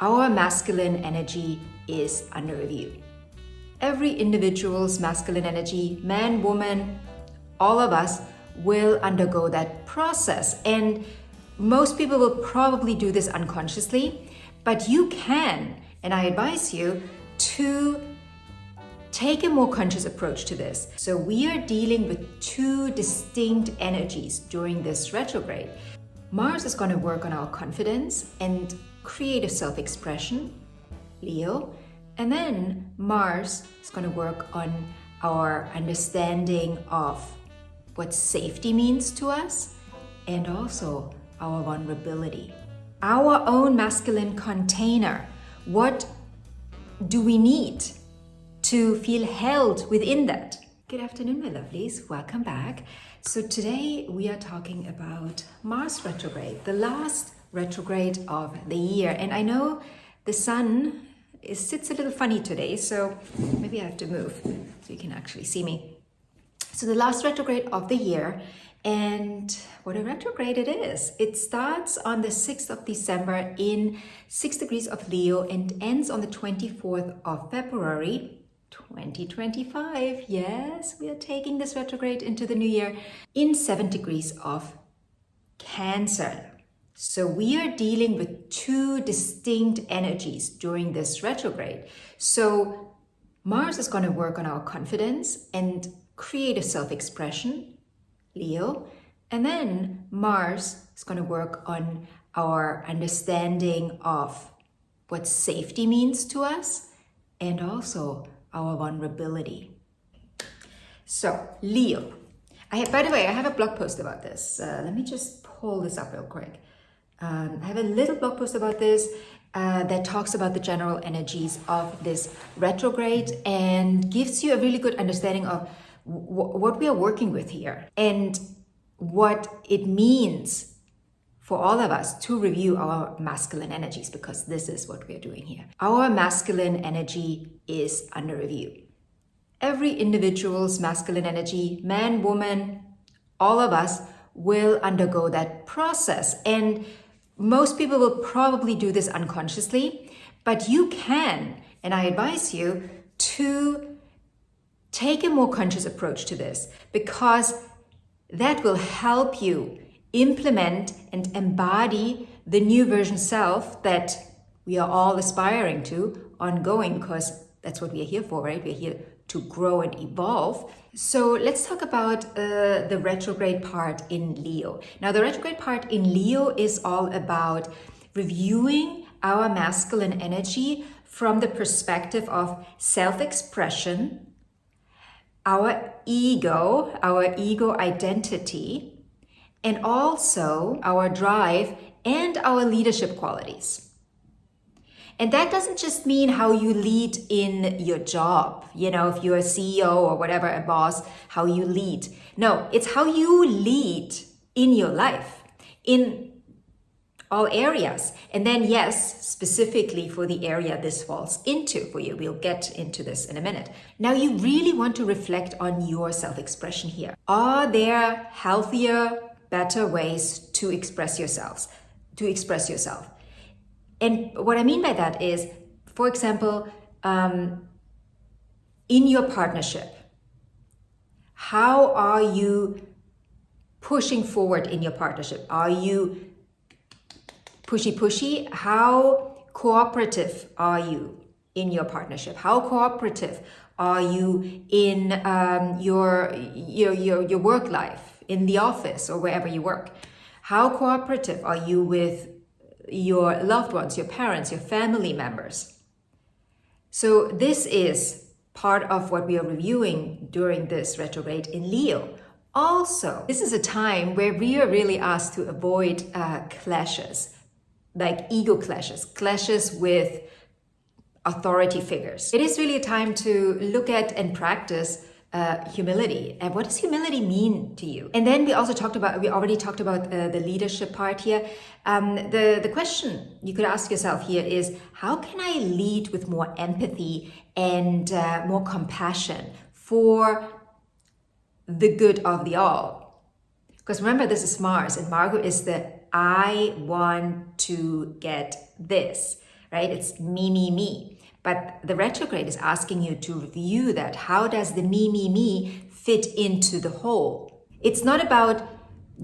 Our masculine energy is under review. Every individual's masculine energy, man, woman, all of us will undergo that process. And most people will probably do this unconsciously, but you can, and I advise you to take a more conscious approach to this. So we are dealing with two distinct energies during this retrograde. Mars is going to work on our confidence and creative self-expression, Leo, and then Mars is going to work on our understanding of what safety means to us and also our vulnerability. Our own masculine container. What do we need to feel held within that? Good afternoon, my lovelies. Welcome back. So today we are talking about Mars retrograde, the last retrograde of the year. And I know the sun sits a little funny today, so maybe I have to move so you can actually see me. So the last retrograde of the year, and what a retrograde it is. It starts on the 6th of December in 6 degrees of Leo and ends on the 24th of February, 2025. Yes, we are taking this retrograde into the new year in 7 degrees of Cancer. So we are dealing with two distinct energies during this retrograde. So Mars is going to work on our confidence and creative self-expression, Leo, and then Mars is going to work on our understanding of what safety means to us and also our vulnerability. So Leo, by the way, I have a blog post about this. Let me just pull this up real quick. I have a little blog post about this that talks about the general energies of this retrograde and gives you a really good understanding of what we are working with here and what it means for all of us to review our masculine energies, because this is what we are doing here. Our masculine energy is under review. Every individual's masculine energy, man, woman, all of us will undergo that process. And most people will probably do this unconsciously, but you can, and I advise you to take a more conscious approach to this, because that will help you implement and embody the new version self that we are all aspiring to ongoing, because that's what we are here for, right? We're here to grow and evolve. So let's talk about the retrograde part in Leo. Now, the retrograde part in Leo is all about reviewing our masculine energy from the perspective of self-expression, our ego identity, and also our drive and our leadership qualities. And that doesn't just mean how you lead in your job, you know, if you're a CEO or whatever, a boss, how you lead. No, it's how you lead in your life, in all areas. And then, yes, specifically for the area this falls into for you. We'll get into this in a minute. Now, you really want to reflect on your self-expression here. Are there healthier, better ways to express yourself? And what I mean by that is, for example, in your partnership, how are you pushing forward in your partnership? Are you pushy? How cooperative are you in your partnership? How cooperative are you in your work life, in the office or wherever you work? How cooperative are you with your loved ones, your parents, your family members? So this is part of what we are reviewing during this retrograde in Leo. Also, this is a time where we are really asked to avoid clashes, like ego clashes with authority figures. It is really a time to look at and practice humility. And what does humility mean to you? And then we already talked about the leadership part here. The question you could ask yourself here is, how can I lead with more empathy and more compassion for the good of the all? Because remember, this is Mars, and Margot is the I want to get this, right? It's me, me, me. But the retrograde is asking you to review that. How does the me, me, me fit into the whole? It's not about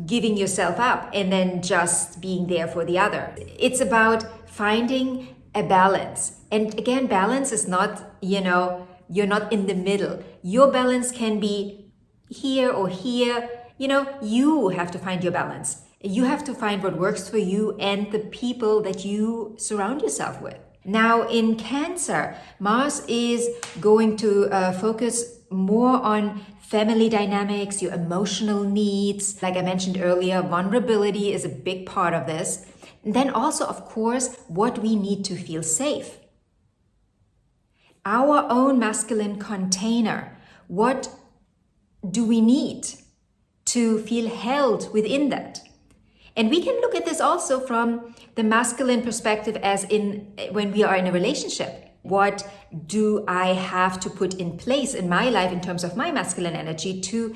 giving yourself up and then just being there for the other. It's about finding a balance. And again, balance is not, you're not in the middle. Your balance can be here or here. You have to find your balance. You have to find what works for you and the people that you surround yourself with. Now in Cancer, Mars is going to focus more on family dynamics, your emotional needs. Like I mentioned earlier, vulnerability is a big part of this. And then also, of course, what we need to feel safe. Our own masculine container. What do we need to feel held within that? And we can look at this also from the masculine perspective, as in when we are in a relationship. What do I have to put in place in my life in terms of my masculine energy to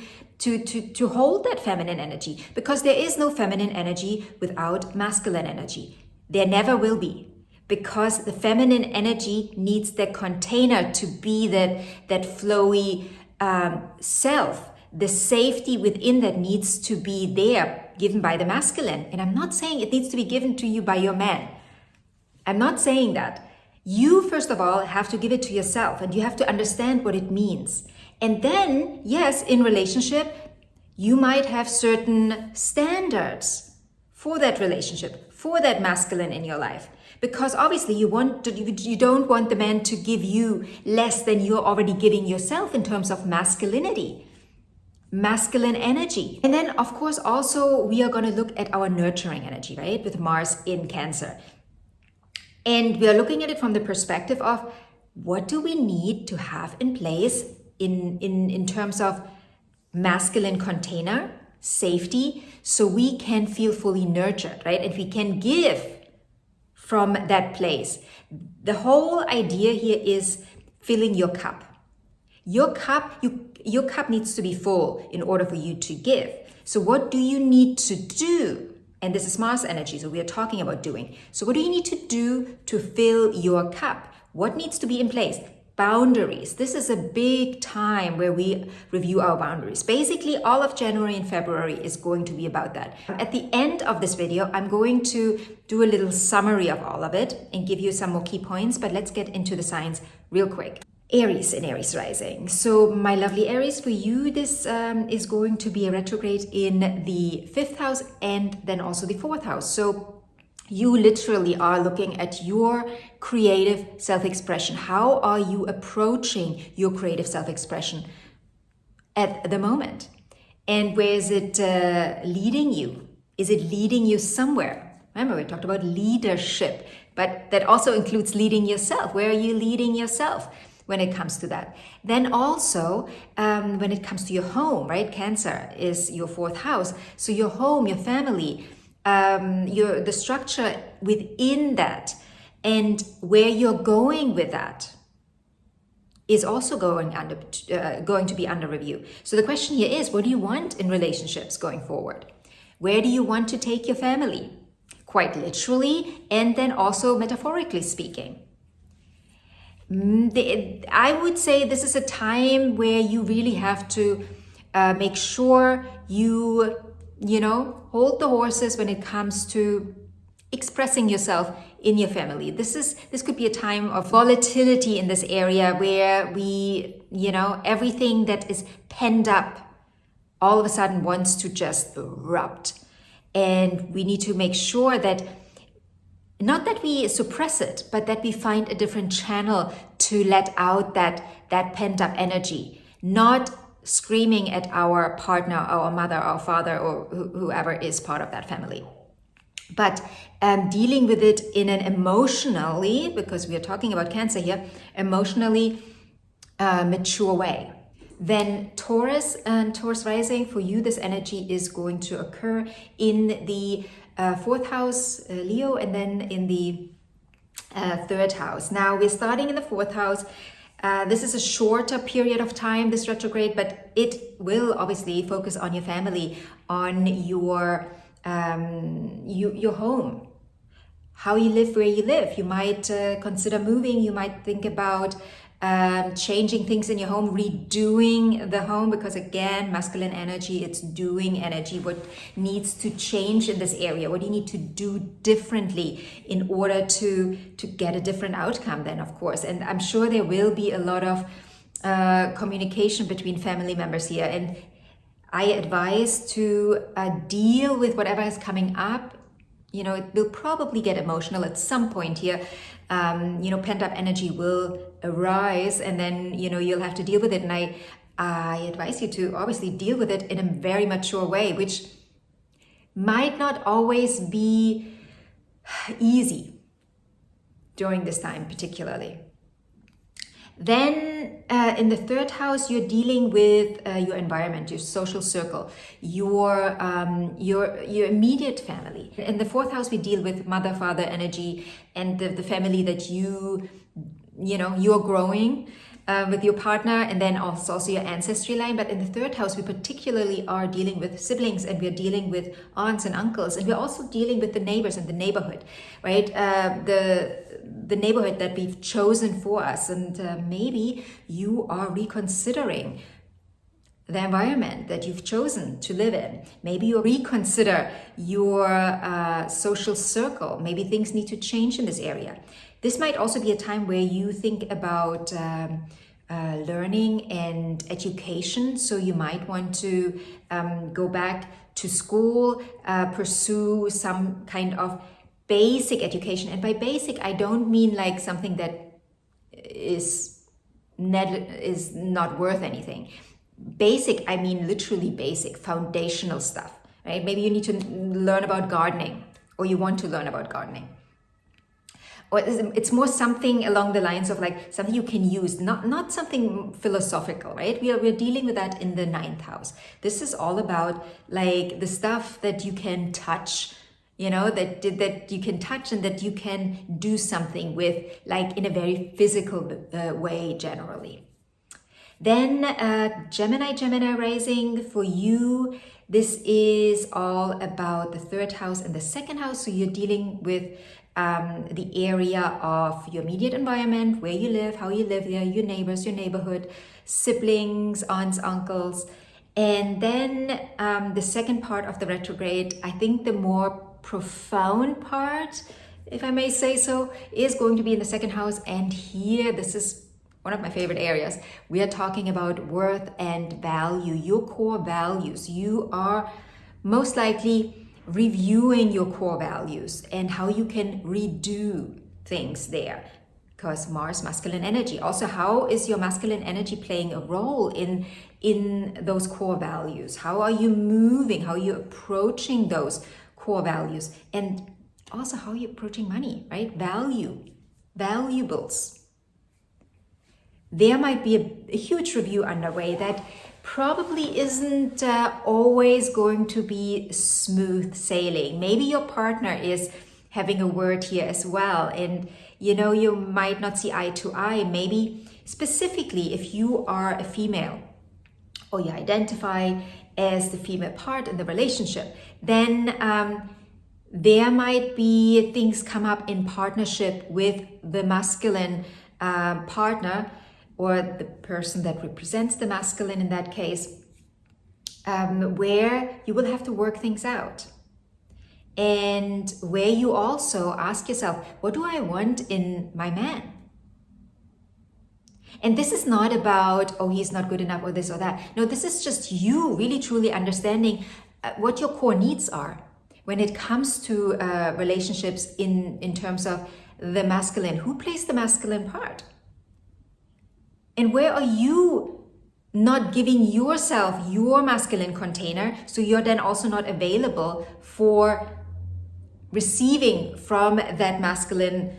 hold that feminine energy? Because there is no feminine energy without masculine energy. There never will be. Because the feminine energy needs that container to be that flowy self. The safety within that needs to be there, given by the masculine. And I'm not saying it needs to be given to you by your man. I'm not saying that. You, first of all, have to give it to yourself, and you have to understand what it means. And then, yes, in relationship, you might have certain standards for that relationship, for that masculine in your life. Because obviously you don't want the man to give you less than you're already giving yourself in terms of masculinity, masculine energy. And then, of course, also we are going to look at our nurturing energy, right? With Mars in Cancer. And we are looking at it from the perspective of what do we need to have in place in terms of masculine container, safety, so we can feel fully nurtured, right? And we can give from that place. The whole idea here is filling your cup. Your cup needs to be full in order for you to give. So what do you need to do? And this is Mars energy, so we are talking about doing. So what do you need to do to fill your cup? What needs to be in place? Boundaries. This is a big time where we review our boundaries. Basically, all of January and February is going to be about that. At the end of this video, I'm going to do a little summary of all of it and give you some more key points, but let's get into the signs real quick. Aries and Aries rising. So my lovely Aries, for you, this is going to be a retrograde in the 5th house and then also the 4th house. So you literally are looking at your creative self-expression. How are you approaching your creative self-expression at the moment? And where is it leading you? Is it leading you somewhere? Remember, we talked about leadership, but that also includes leading yourself. Where are you leading yourself when it comes to that? Then also, when it comes to your home, right? Cancer is your 4th house. So your home, your family, the structure within that and where you're going with that is also going to be under review. So the question here is, what do you want in relationships going forward? Where do you want to take your family? Quite literally, and then also metaphorically speaking. I would say this is a time where you really have to make sure you hold the horses when it comes to expressing yourself in your family. This could be a time of volatility in this area where we, everything that is penned up all of a sudden wants to just erupt. And we need to make sure that, not that we suppress it, but that we find a different channel to let out that pent up energy, not screaming at our partner, our mother, our father, or whoever is part of that family. But dealing with it in an emotionally, because we are talking about Cancer here, emotionally mature way. Then Taurus and Taurus rising, for you, this energy is going to occur in the 4th house, Leo, and then in the 3rd house. Now we're starting in the 4th house. This is a shorter period of time, this retrograde, but it will obviously focus on your family, on your home, how you live where you live. You might consider moving. You might think about changing things in your home, redoing the home, because again, masculine energy, it's doing energy. What needs to change in this area? What do you need to do differently in order to get a different outcome then, of course? And I'm sure there will be a lot of communication between family members here. And I advise to deal with whatever is coming up. You know, it will probably get emotional at some point here. You know, pent-up energy will arise, and then, you know, you'll have to deal with it. And I advise you to obviously deal with it in a very mature way, which might not always be easy during this time, particularly. Then in the third house, you're dealing with your environment, your social circle, your immediate family. In the fourth house, we deal with mother, father energy, and the family that you're growing with your partner, and then also your ancestry line. But in the third house, we particularly are dealing with siblings, and we're dealing with aunts and uncles, and we're also dealing with the neighbors and the neighborhood, right? The neighborhood that we've chosen for us. And maybe you are reconsidering the environment that you've chosen to live in. Maybe you reconsider your social circle. Maybe things need to change in this area. This might also be a time where you think about learning and education. So you might want to go back to school, pursue some kind of basic education. And by basic, I don't mean like something that is not worth anything. Basic, I mean literally basic, foundational stuff, right? Maybe you need to learn about gardening, or you want to learn about gardening. Or it's more something along the lines of like something you can use, not something philosophical, right? We're dealing with that in the ninth house. This is all about like the stuff that you can touch, you know, that you can touch and that you can do something with, like in a very physical way generally. Then Gemini rising for you, this is all about the third house and the second house. So you're dealing with the area of your immediate environment, where you live, how you live there, your neighbors, your neighborhood, siblings, aunts, uncles. And then the second part of the retrograde, I think the more profound part, if I may say so, is going to be in the second house. And here, this is one of my favorite areas. We are talking about worth and value, your core values. You are most likely reviewing your core values and how you can redo things there, because Mars, masculine energy. Also, how is your masculine energy playing a role in those core values? How are you moving? How are you approaching those core values? And also, how are you approaching money, right? Valuables. There might be a huge review underway that probably isn't always going to be smooth sailing. Maybe your partner is having a word here as well, and you know, you might not see eye to eye. Maybe specifically if you are a female, or you identify as the female part in the relationship, then there might be things come up in partnership with the masculine partner, or the person that represents the masculine in that case, where you will have to work things out. And where you also ask yourself, what do I want in my man? And this is not about, oh, he's not good enough or this or that. No, this is just you really truly understanding what your core needs are when it comes to relationships in terms of the masculine. Who plays the masculine part? And where are you not giving yourself your masculine container, so you're then also not available for receiving from that masculine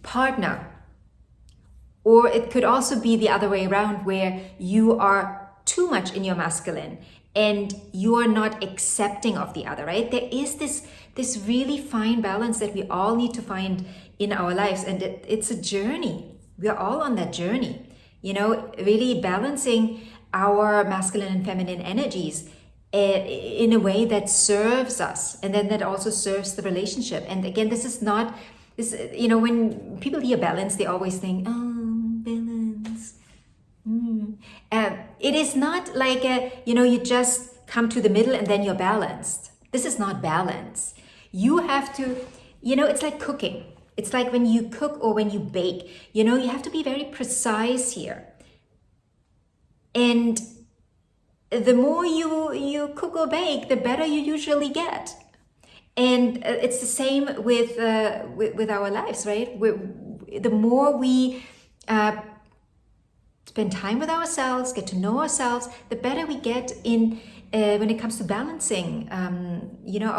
partner? Or it could also be the other way around, where you are too much in your masculine and you are not accepting of the other, right? There is this really fine balance that we all need to find in our lives, and it's a journey. We are all on that journey. You know, really balancing our masculine and feminine energies in a way that serves us, and then that also serves the relationship. And again, this is not This, you know, when people hear balance, they always think, oh, balance. It is not like, you know, you just come to the middle and then you're balanced. This is not balance. You have to, you know, it's like cooking. It's like when you cook or when you bake, you know, you have to be very precise here. And the more you cook or bake, the better you usually get. And it's the same with our lives, right? The more we spend time with ourselves, get to know ourselves, the better we get in when it comes to balancing, you know,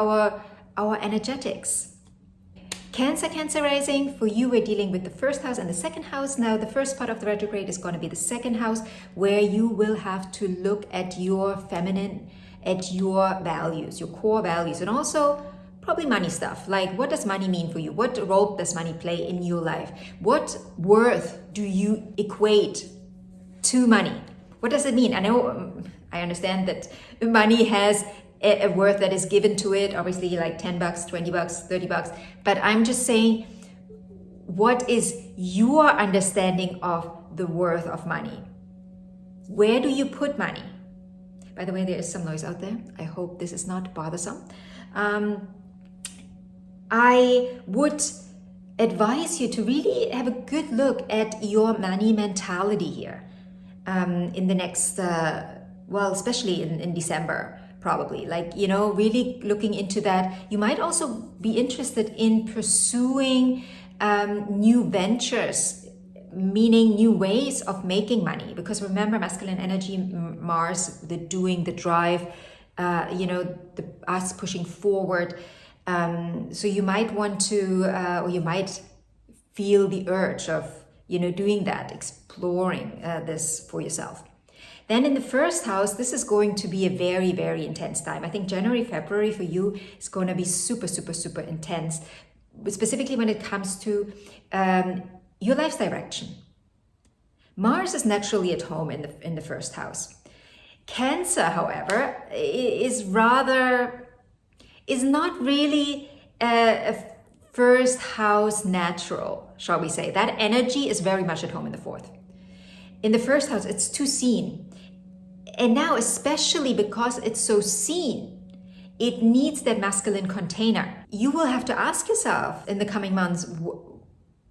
our energetics. Cancer rising, for you, we're dealing with the first house and the second house. Now, the first part of the retrograde is going to be the second house, where you will have to look at your feminine, at your values, your core values, and also probably money stuff. Like, what does money mean for you? What role does money play in your life? What worth do you equate to money? What does it mean? I understand that money has a worth that is given to it, obviously, like $10, $20, $30, but I'm just saying, what is your understanding of the worth of money? Where do you put money? By the way, there is some noise out there. I hope this is not bothersome. I would advise you to really have a good look at your money mentality here in the next, well, especially in December. Probably, like, you know, really looking into that. You might also be interested in pursuing new ventures, meaning new ways of making money. Because remember, masculine energy, Mars, the doing, the drive, you know, us pushing forward. So you might want to, or you might feel the urge of, you know, doing that, exploring this for yourself. Then in the first house, this is going to be a very, very intense time. I think January, February for you is going to be super, super, super intense, specifically when it comes to your life's direction. Mars is naturally at home in the first house. Cancer, however, is not really a first house natural, shall we say. That energy is very much at home in the fourth. In the first house, it's too seen. And now, especially because it's so seen, it needs that masculine container. You will have to ask yourself in the coming months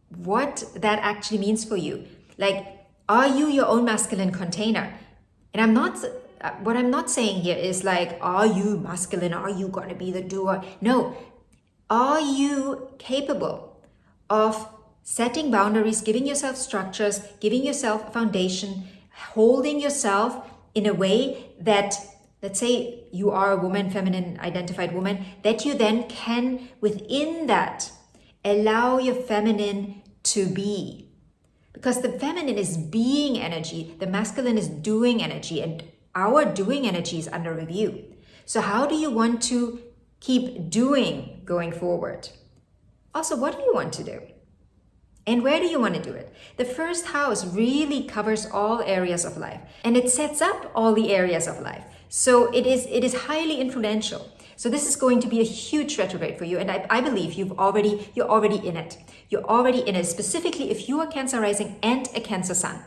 what that actually means for you. Like, are you your own masculine container? And what I'm not saying here is like, are you masculine? Are you going to be the doer? No. Are you capable of setting boundaries, giving yourself structures, giving yourself a foundation, holding yourself in a way that, let's say you are a woman, feminine identified woman, that you then can, within that, allow your feminine to be. Because the feminine is being energy, the masculine is doing energy, and our doing energy is under review. So how do you want to keep doing going forward? Also, what do you want to do? And where do you want to do it? The first house really covers all areas of life, and it sets up all the areas of life. So it is highly influential. So this is going to be a huge retrograde for you, and I believe you're already in it. You're already in it, specifically if you are Cancer rising and a Cancer sun.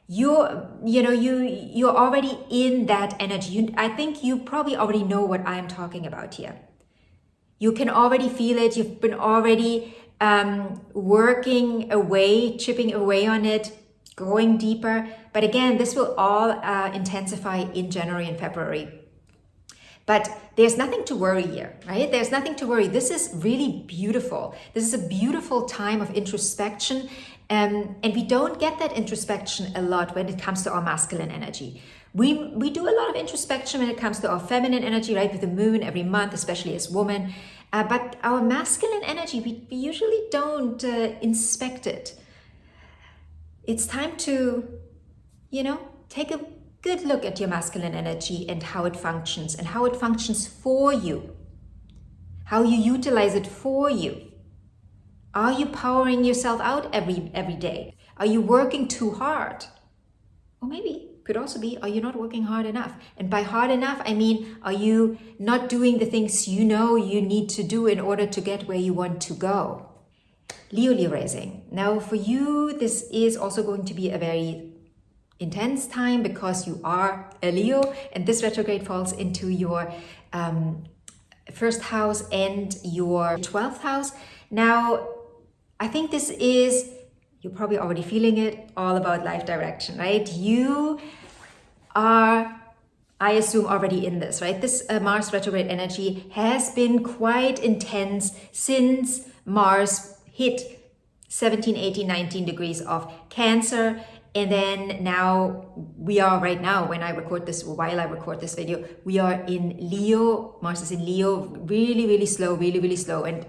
You're already in that energy. I think you probably already know what I'm talking about here. You can already feel it. You've been already working away, chipping away on it, going deeper. But again, this will all intensify in January and February. But there's nothing to worry here, right? There's nothing to worry. This is really beautiful. This is a beautiful time of introspection. And we don't get that introspection a lot when it comes to our masculine energy. We do a lot of introspection when it comes to our feminine energy, right? With the moon every month, especially as women. But our masculine energy, we usually don't inspect it. It's time to, take a good look at your masculine energy and how it functions for you, how you utilize it for you. Are you powering yourself out every day? Are you working too hard? Or maybe could also be, are you not working hard enough? And by hard enough, I mean, are you not doing the things you know you need to do in order to get where you want to go? Leo rising. Now for you, this is also going to be a very intense time because you are a Leo, and this retrograde falls into your first house and your 12th house. Now, I think this is, you're probably already feeling it, all about life direction, right? You are, I assume, already in this, right? This Mars retrograde energy has been quite intense since Mars hit 17, 18, 19 degrees of Cancer. And then now we are right now, when I record this, while I record this video, we are in Leo. Mars is in Leo, really slow, really slow, and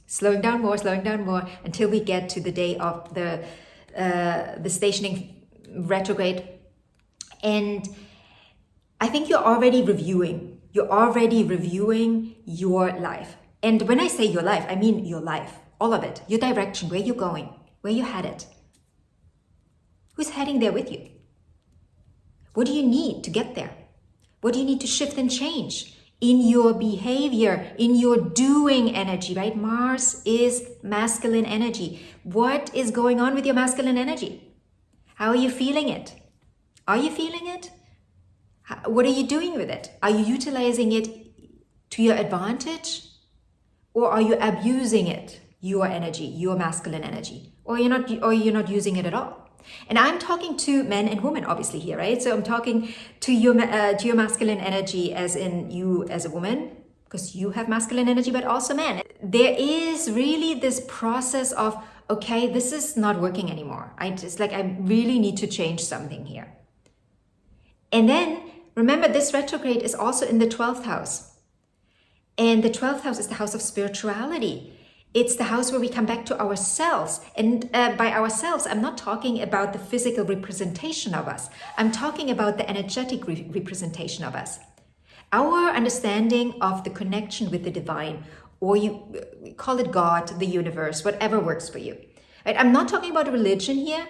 slowing down more until we get to the day of the stationing retrograde. And I think you're already reviewing your life. And when I say your life, I mean your life, all of it, your direction, where you're going, where you're headed. Who's heading there with you? What do you need to get there? What do you need to shift and change in your behavior, in your doing energy, right? Mars is masculine energy. What is going on with your masculine energy? How are you feeling it? Are you feeling it? What are you doing with it? Are you utilizing it to your advantage? Or are you abusing it, your energy, your masculine energy? Or you're not using it at all? And I'm talking to men and women, obviously, here, right? So I'm talking to your masculine energy, as in you as a woman, because you have masculine energy, but also men. There is really this process of, okay, this is not working anymore. I really need to change something here. And then remember, this retrograde is also in the 12th house. And the 12th house is the house of spirituality. It's the house where we come back to ourselves. And by ourselves, I'm not talking about the physical representation of us. I'm talking about the energetic representation of us. Our understanding of the connection with the divine, or you call it God, the universe, whatever works for you. Right? I'm not talking about religion here.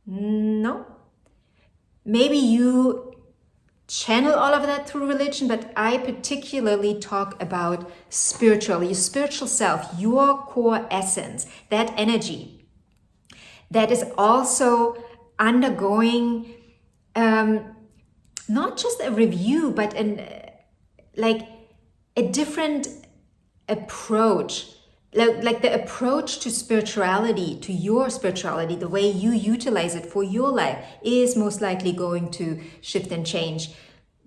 No. Maybe you channel all of that through religion, but I particularly talk about spiritual, your spiritual self, your core essence, that energy that is also undergoing not just a review, but a different approach. Like the approach to spirituality, to your spirituality, the way you utilize it for your life is most likely going to shift and change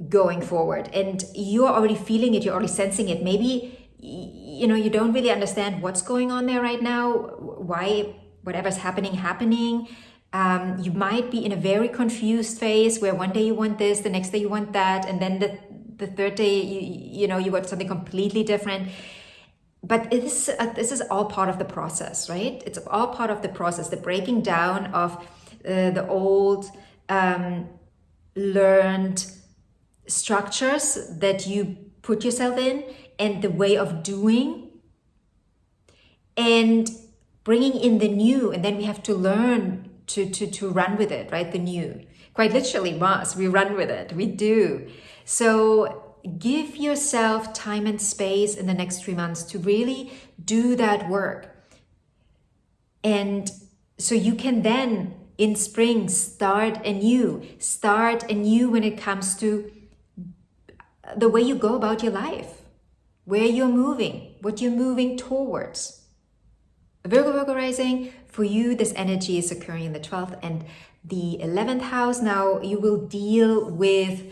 going forward. And you're already feeling it, you're already sensing it. Maybe, you don't really understand what's going on there right now, why whatever's happening. You might be in a very confused phase where one day you want this, the next day you want that, and then the third day you want something completely different. But this is all part of the process, right? It's all part of the process, the breaking down of the old learned structures that you put yourself in, and the way of doing, and bringing in the new. And then we have to learn to run with it, right? The new. Quite literally, Mars, we run with it. We do. So give yourself time and space in the next 3 months to really do that work. And so you can then in spring start anew when it comes to the way you go about your life, where you're moving, what you're moving towards. Virgo rising, for you, this energy is occurring in the 12th and the 11th house. Now you will deal with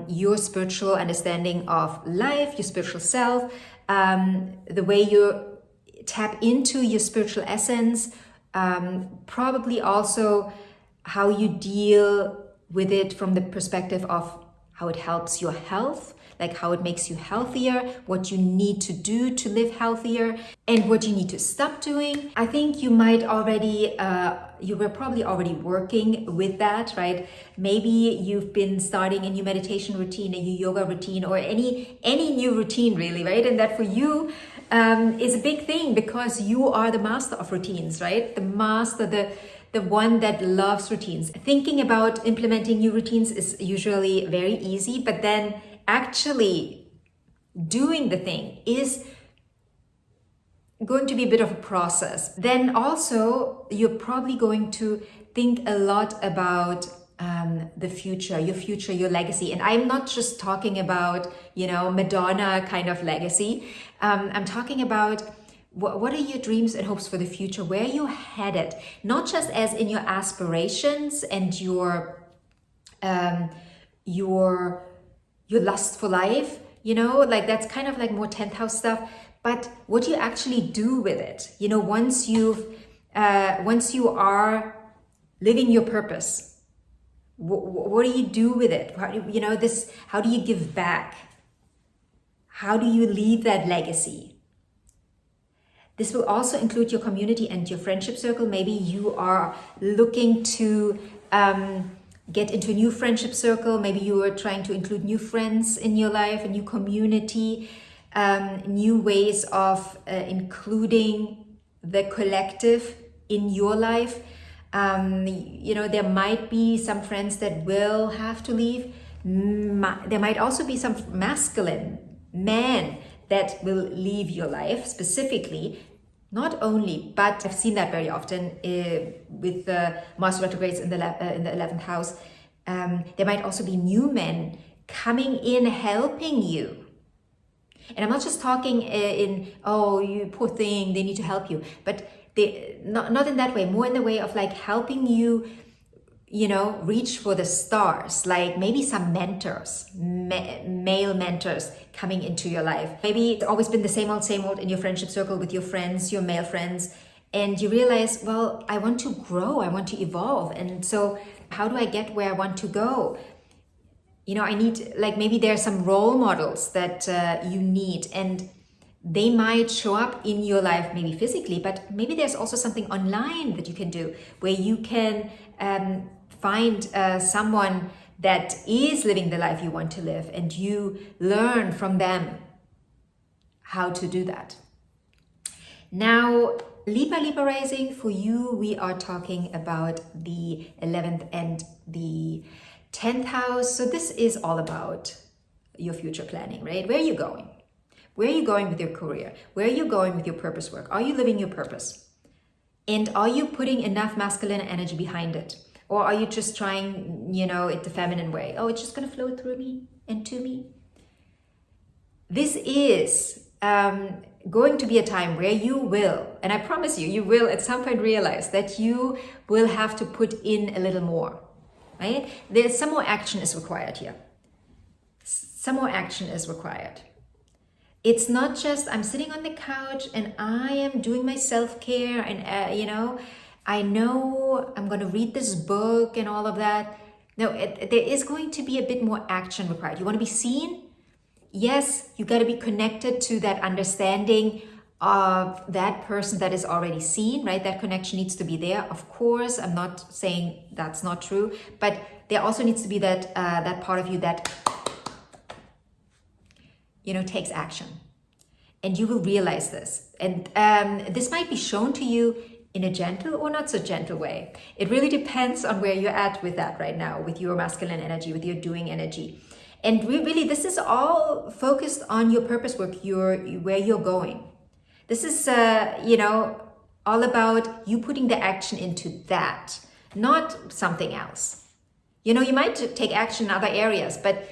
your spiritual understanding of life, your spiritual self, the way you tap into your spiritual essence, probably also how you deal with it from the perspective of how it helps your health, like how it makes you healthier, what you need to do to live healthier, and what you need to stop doing. I think you might already, you were probably already working with that, right? Maybe you've been starting a new meditation routine, a new yoga routine, or any new routine really, right? And that for you, is a big thing because you are the master of routines, right? The master, the one that loves routines. Thinking about implementing new routines is usually very easy, but then actually doing the thing is going to be a bit of a process. Then also, you're probably going to think a lot about the future, your legacy. And I'm not just talking about, Madonna kind of legacy. I'm talking about what are your dreams and hopes for the future? Where are you headed? Not just as in your aspirations and your lust for life, like that's kind of like more 10th house stuff, but what you actually do with it, once you are living your purpose, what do you do with it? How do you give back? How do you leave that legacy? This will also include your community and your friendship circle. Maybe you are looking to get into a new friendship circle. Maybe you are trying to include new friends in your life, a new community, new ways of including the collective in your life. There might be some friends that will have to leave. There might also be some masculine men that will leave your life specifically. Not only, but I've seen that very often with the Mars retrogrades in the 11th house. There might also be new men coming in helping you. And I'm not just talking you poor thing, they need to help you, but not in that way, more in the way of like helping you, reach for the stars, like maybe some mentors, male mentors coming into your life. Maybe it's always been the same old in your friendship circle with your friends, your male friends, and you realize, well, I want to grow, I want to evolve. And so how do I get where I want to go? I need, like, maybe there are some role models that you need, and they might show up in your life, maybe physically, but maybe there's also something online that you can do where you can find someone that is living the life you want to live, and you learn from them how to do that. Now, Libra rising, for you, we are talking about the 11th and the 10th house. So this is all about your future planning, right? Where are you going? Where are you going with your career? Where are you going with your purpose work? Are you living your purpose? And are you putting enough masculine energy behind it? Or are you just trying, it the feminine way? Oh, it's just going to flow through me and to me. This is going to be a time where you will, and I promise you, you will at some point realize that you will have to put in a little more, right? There's some more action is required here. Some more action is required. It's not just I'm sitting on the couch and I am doing my self-care and, I know I'm going to read this book and all of that. No, there is going to be a bit more action required. You want to be seen? Yes, you got to be connected to that understanding of that person that is already seen, right? That connection needs to be there. Of course, I'm not saying that's not true, but there also needs to be that part of you that takes action. And you will realize this. And this might be shown to you in a gentle or not so gentle way. It really depends on where you're at with that right now, with your masculine energy, with your doing energy. And really, this is all focused on your purpose work, where you're going. This is, all about you putting the action into that, not something else. You might take action in other areas, but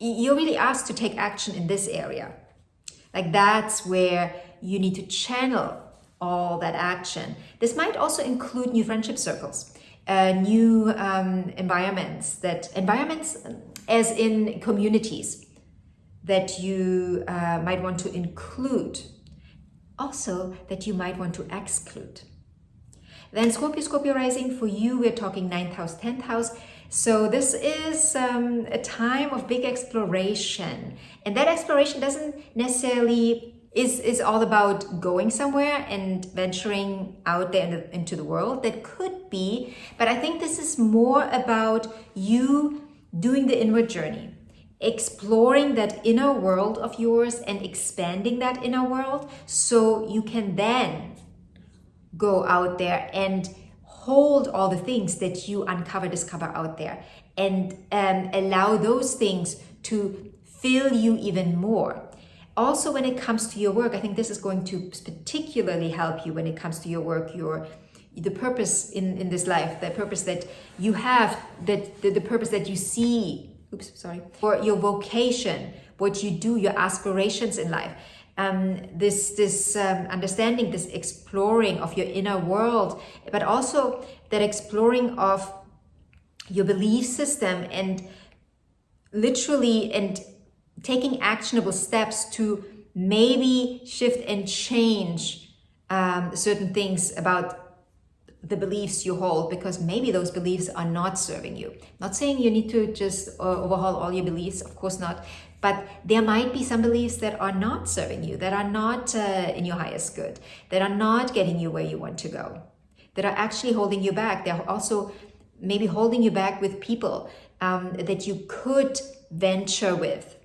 you're really asked to take action in this area. Like that's where you need to channel all that action. This might also include new friendship circles, new environments as in communities that you might want to include, also that you might want to exclude. Then Scorpio rising, for you, we're talking 9th house, 10th house. So this is a time of big exploration. And that exploration doesn't necessarily is all about going somewhere and venturing out there into the world. That could be, but I think this is more about you doing the inward journey exploring that inner world of yours and expanding that inner world, so you can then go out there and hold all the things that you discover out there, and allow those things to fill you even more. Also, when it comes to your work, I think this is going to particularly help you when it comes to your work, the purpose in this life, the purpose that you have, that the purpose that you see, or your vocation, what you do, your aspirations in life. This understanding, this exploring of your inner world, but also that exploring of your belief system, and literally and taking actionable steps to maybe shift and change certain things about the beliefs you hold, because maybe those beliefs are not serving you. Not saying you need to just overhaul all your beliefs, of course not, but there might be some beliefs that are not serving you, that are not in your highest good, that are not getting you where you want to go, that are actually holding you back. They're also maybe holding you back with people that you could venture with.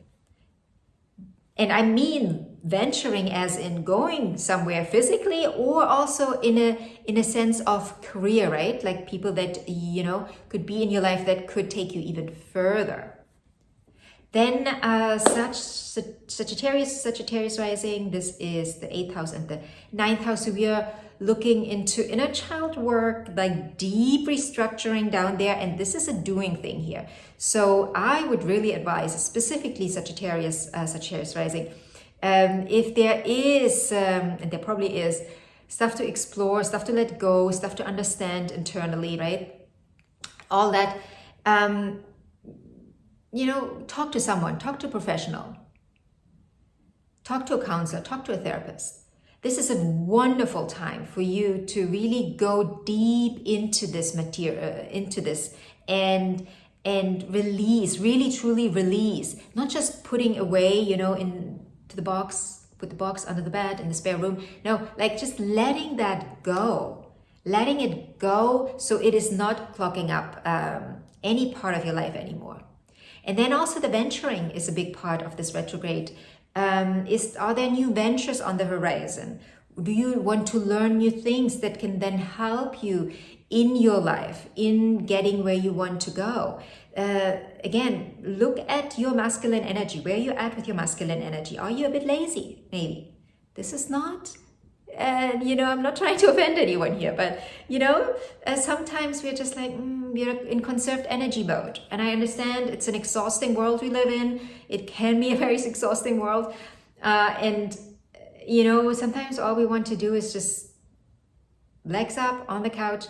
And I mean venturing as in going somewhere physically, or also in a sense of career, right? Like people that, could be in your life that could take you even further. Then Sagittarius rising, this is the 8th house and the 9th house. So we are looking into inner child work, like deep restructuring down there. And this is a doing thing here. So I would really advise, specifically Sagittarius rising, if there is, and there probably is, stuff to explore, stuff to let go, stuff to understand internally, right? All that, talk to someone, talk to a professional, talk to a counselor, talk to a therapist. This is a wonderful time for you to really go deep into this material, and release, really truly release, not just putting away, into the box, put the box under the bed in the spare room. No, like just letting that go, letting it go, so it is not clogging up any part of your life anymore. And then also the venturing is a big part of this retrograde. Are there new ventures on the horizon? Do you want to learn new things that can then help you in your life, in getting where you want to go? Again, look at your masculine energy. Where are you at with your masculine energy? Are you a bit lazy? Maybe. This is not, I'm not trying to offend anyone here, but, sometimes we're just like, we're in conserved energy mode. And I understand it's an exhausting world we live in. It can be a very exhausting world. And sometimes all we want to do is just legs up on the couch.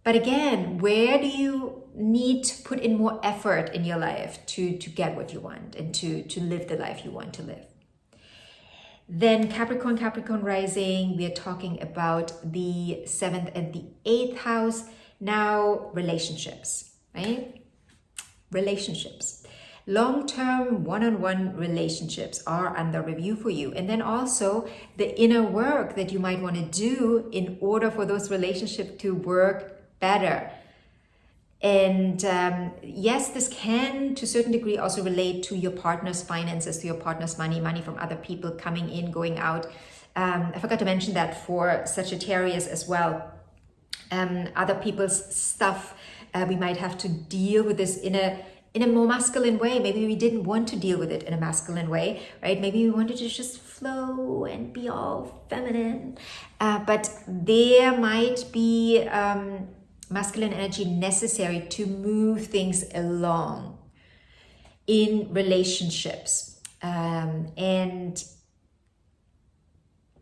But again, where do you need to put in more effort in your life to get what you want and to live the life you want to live? Then Capricorn rising, we are talking about the 7th and the 8th house. Now, relationships, right? Relationships. Long-term one-on-one relationships are under review for you. And then also the inner work that you might want to do in order for those relationships to work better. And yes, this can to a certain degree also relate to your partner's finances, to your partner's money from other people coming in, going out. I forgot to mention that for Sagittarius as well. Other people's stuff, we might have to deal with this in a more masculine way. Maybe we didn't want to deal with it in a masculine way, right? Maybe we wanted to just flow and be all feminine. But there might be masculine energy necessary to move things along in relationships. And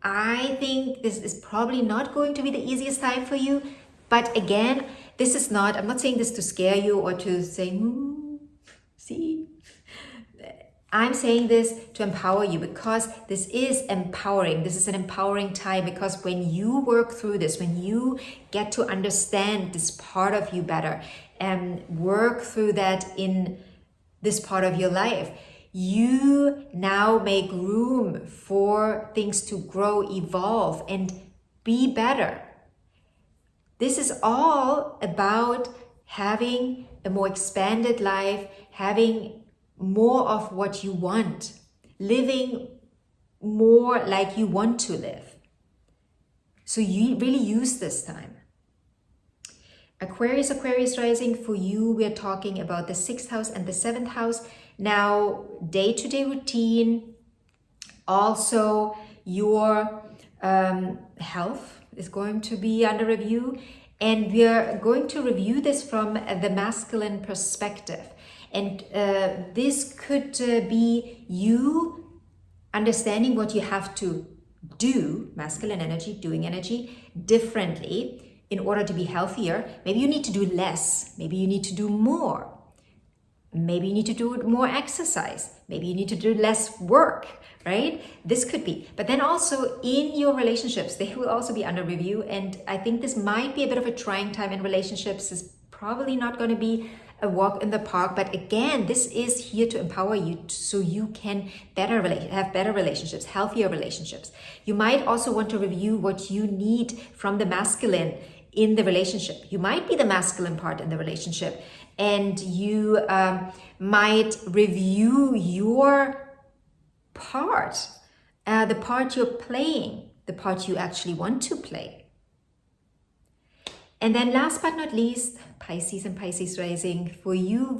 I think this is probably not going to be the easiest time for you. But again, I'm not saying this to scare you or to say, see. I'm saying this to empower you, because this is empowering. This is an empowering time, because when you work through this, when you get to understand this part of you better and work through that in this part of your life, you now make room for things to grow, evolve, and be better. This is all about having a more expanded life, having more of what you want, living more like you want to live. So you really use this time. Aquarius rising, for you, we're talking about the 6th house and the 7th house. Now, day-to-day routine, also your health is going to be under review. And we are going to review this from the masculine perspective. And this could be you understanding what you have to do, masculine energy, doing energy, differently in order to be healthier. Maybe you need to do less. Maybe you need to do more. Maybe you need to do more exercise. Maybe you need to do less work, right? This could be. But then also in your relationships, they will also be under review. And I think this might be a bit of a trying time in relationships. It's probably not going to be a walk in the park. But again, this is here to empower you so you can have better relationships, healthier relationships. You might also want to review what you need from the masculine in the relationship. You might be the masculine part in the relationship, and you might review your part, the part you're playing, the part you actually want to play. And then last but not least, Pisces and Pisces rising. For you,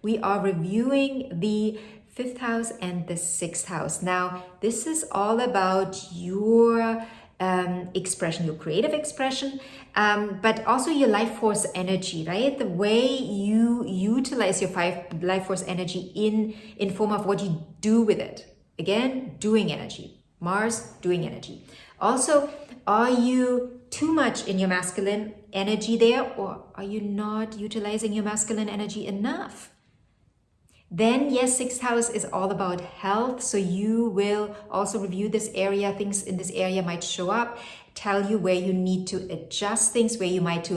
we are reviewing the 5th house and the 6th house. Now, this is all about your expression, your creative expression, but also your life force energy, right? The way you utilize your life force energy in form of what you do with it. Again, doing energy. Mars, doing energy. Also, are you too much in your masculine energy there, or are you not utilizing your masculine energy enough? Then yes, 6th house is all about health. So you will also review this area. Things in this area might show up, tell you where you need to adjust things, where you might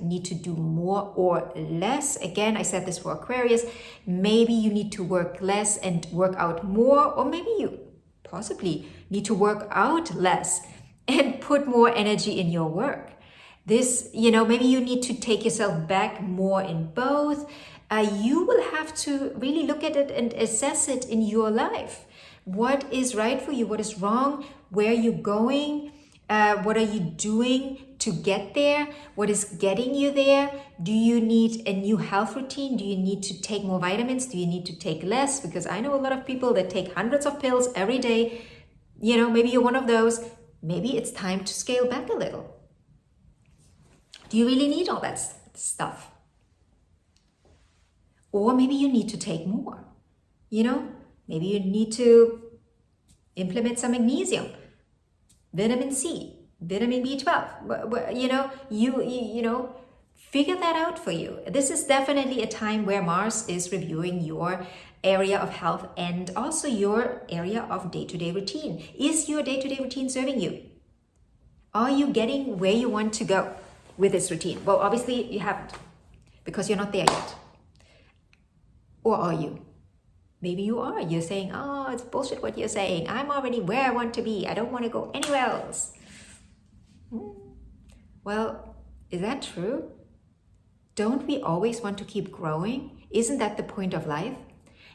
need to do more or less. Again, I said this for Aquarius. Maybe you need to work less and work out more, or maybe you possibly need to work out less and put more energy in your work. This, maybe you need to take yourself back more in both. You will have to really look at it and assess it in your life. What is right for you? What is wrong? Where are you going? What are you doing to get there? What is getting you there? Do you need a new health routine? Do you need to take more vitamins? Do you need to take less? Because I know a lot of people that take hundreds of pills every day. Maybe you're one of those. Maybe it's time to scale back a little. Do you really need all that stuff? Or maybe you need to take more. Maybe you need to implement some magnesium, vitamin C, vitamin B12. You figure that out for you. This is definitely a time where Mars is reviewing your area of health and also your area of day-to-day routine. Is your day-to-day routine serving you? Are you getting where you want to go with this routine? Well, obviously you haven't, because you're not there yet. Or are you? Maybe you are. You're saying, oh, it's bullshit what you're saying. I'm already where I want to be. I don't want to go anywhere else. Well, is that true? Don't we always want to keep growing? Isn't that the point of life?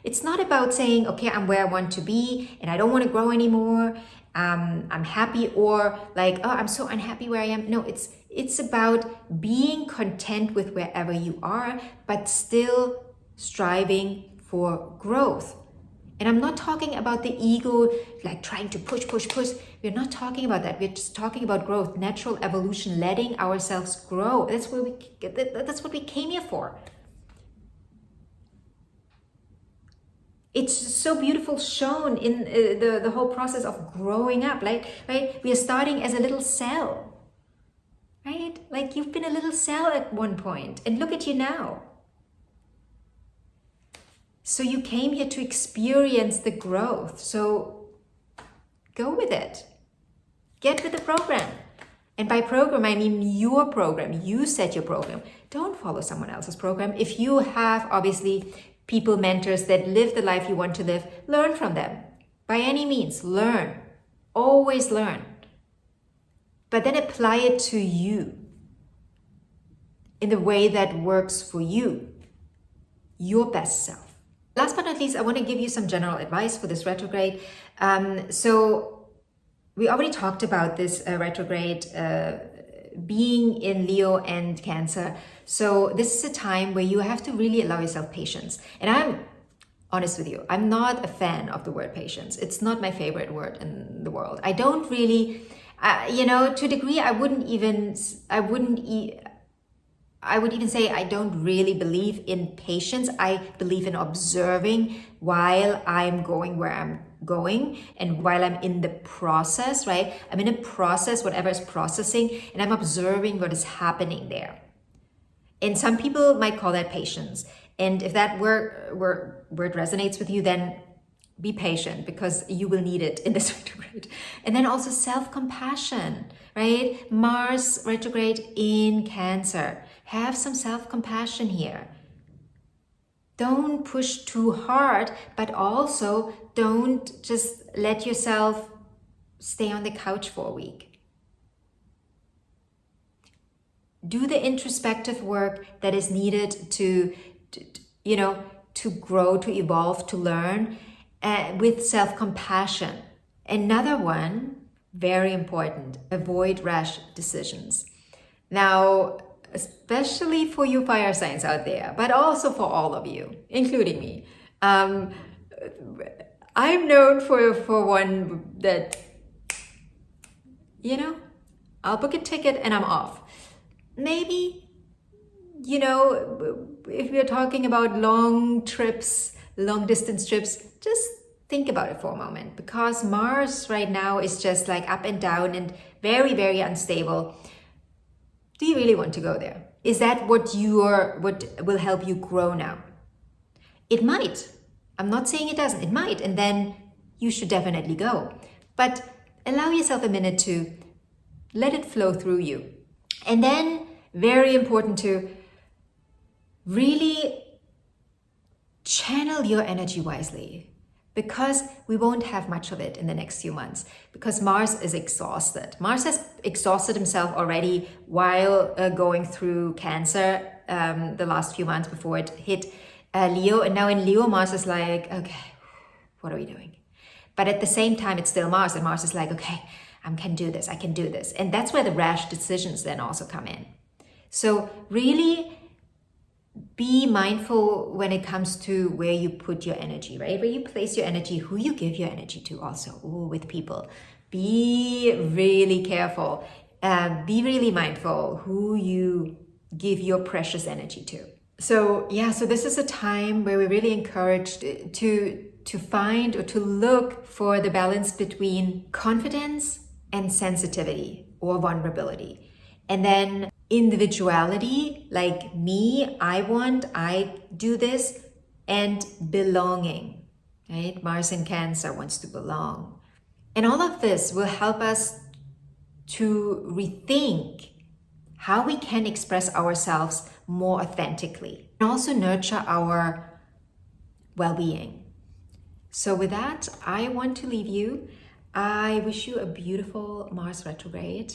It's not about saying, okay, I'm where I want to be and I don't want to grow anymore. I'm happy, or like, oh, I'm so unhappy where I am. No, it's about being content with wherever you are, but still striving for growth. And I'm not talking about the ego, like trying to push. We're not talking about that. We're just talking about growth, natural evolution, letting ourselves grow. That's what we came here for. It's so beautiful shown in the whole process of growing up, right? We are starting as a little cell, right? Like you've been a little cell at one point, and look at you now. So you came here to experience the growth. So go with it. Get with the program. And by program, I mean your program. You set your program. Don't follow someone else's program. If you have, obviously, people, mentors that live the life you want to live, learn from them. By any means, learn. Always learn. But then apply it to you in the way that works for you. your best self. Last but not least, I want to give you some general advice for this retrograde. So we already talked about this retrograde being in Leo and Cancer. So this is a time where you have to really allow yourself patience. And I'm honest with you, I'm not a fan of the word patience. It's not my favorite word in the world. I don't really, to a degree, I would even say I don't really believe in patience. I believe in observing while I'm going where I'm going and while I'm in the process, right? I'm in a process, whatever is processing, and I'm observing what is happening there. And some people might call that patience. And if that word resonates with you, then be patient, because you will need it in this retrograde. And then also self-compassion, right? Mars retrograde in Cancer. Have some self-compassion here. Don't push too hard, but also don't just let yourself stay on the couch for a week. Do the introspective work that is needed to grow, to evolve, to learn, with self-compassion. Another one, very important, avoid rash decisions. Now, especially for you fire signs out there, but also for all of you, including me. I'm known for one that, I'll book a ticket and I'm off. Maybe, if we're talking about long trips, long distance trips, just think about it for a moment, because Mars right now is just like up and down and very, very unstable. Do you really want to go there? Is that what will help you grow now? It might. I'm not saying it doesn't. It might. And then you should definitely go. But allow yourself a minute to let it flow through you. And then, very important to really channel your energy wisely, because we won't have much of it in the next few months, because Mars is exhausted. Mars has exhausted himself already while going through Cancer the last few months before it hit Leo. And now in Leo, Mars is like, okay, what are we doing? But at the same time, it's still Mars, and Mars is like, okay, I can do this, I can do this. And that's where the rash decisions then also come in. So really be mindful when it comes to where you put your energy, right? Where you place your energy, who you give your energy to also. Ooh, with people. Be really careful. Be really mindful who you give your precious energy to. So this is a time where we're really encouraged to find or to look for the balance between confidence and sensitivity or vulnerability. And then individuality, like me, I do this, and belonging, right? Mars in Cancer wants to belong. And all of this will help us to rethink how we can express ourselves more authentically and also nurture our well-being. So with that, I want to leave you. I wish you a beautiful Mars retrograde,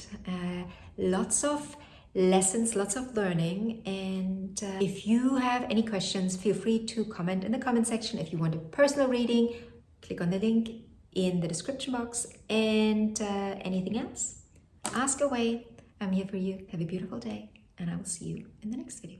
lots of lessons, lots of learning. And if you have any questions, feel free to comment in the comment section. If you want a personal reading, click on the link in the description box. And anything else, ask away. I'm here for you. Have a beautiful day, and I will see you in the next video.